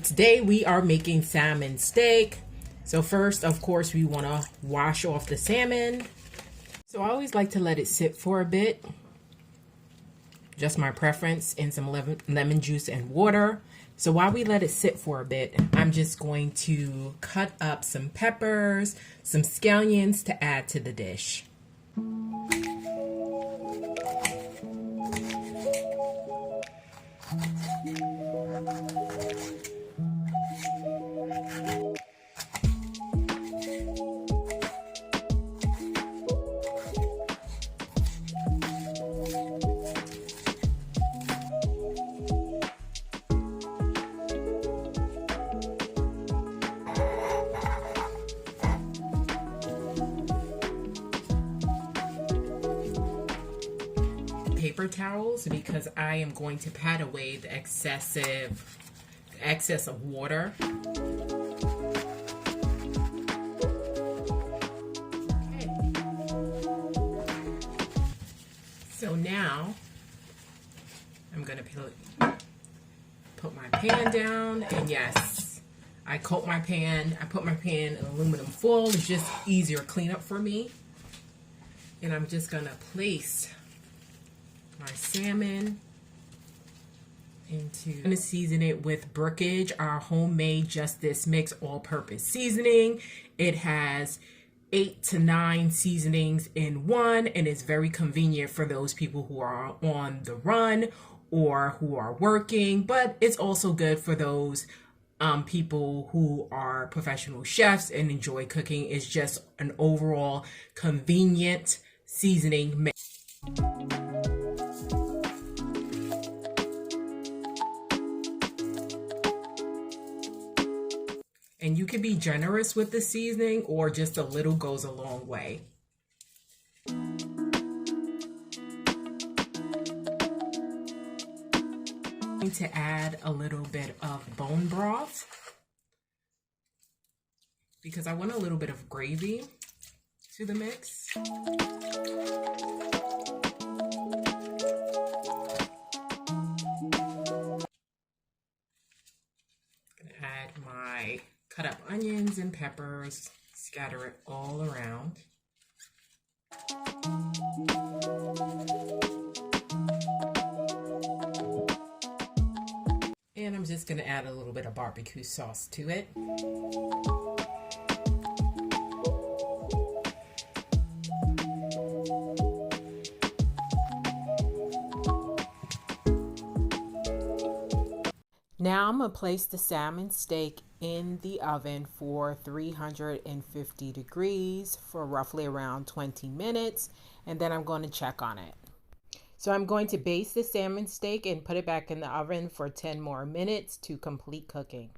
today we are making salmon steak. So first, of course, we want to wash off the salmon. So I always like to let it sit for a bit. Just my preference, in some lemon juice and water. So while we let it sit for a bit, I'm just going to cut up some peppers, some scallions to add to the dish. Paper towels, because I am going to pat away the excess of water. Okay. So now I'm going to put my pan down, and yes, I coat my pan. I put my pan in aluminum foil. It's just easier cleanup for me. And I'm just going to place my salmon into. I'm going to season it with Brookitch, our homemade Justice Mix all-purpose seasoning. It has 8 to 9 seasonings in one, and it's very convenient for those people who are on the run or who are working, but it's also good for those people who are professional chefs and enjoy cooking. It's just an overall convenient seasoning mix. And you can be generous with the seasoning, or just a little goes a long way. I'm going to add a little bit of bone broth because I want a little bit of gravy to the mix. Add my cut up onions and peppers, scatter it all around. And I'm just going to add a little bit of barbecue sauce to it. Now I'm going to place the salmon steak in the oven for 350 degrees for roughly around 20 minutes, and then I'm going to check on it. So I'm going to baste the salmon steak and put it back in the oven for 10 more minutes to complete cooking.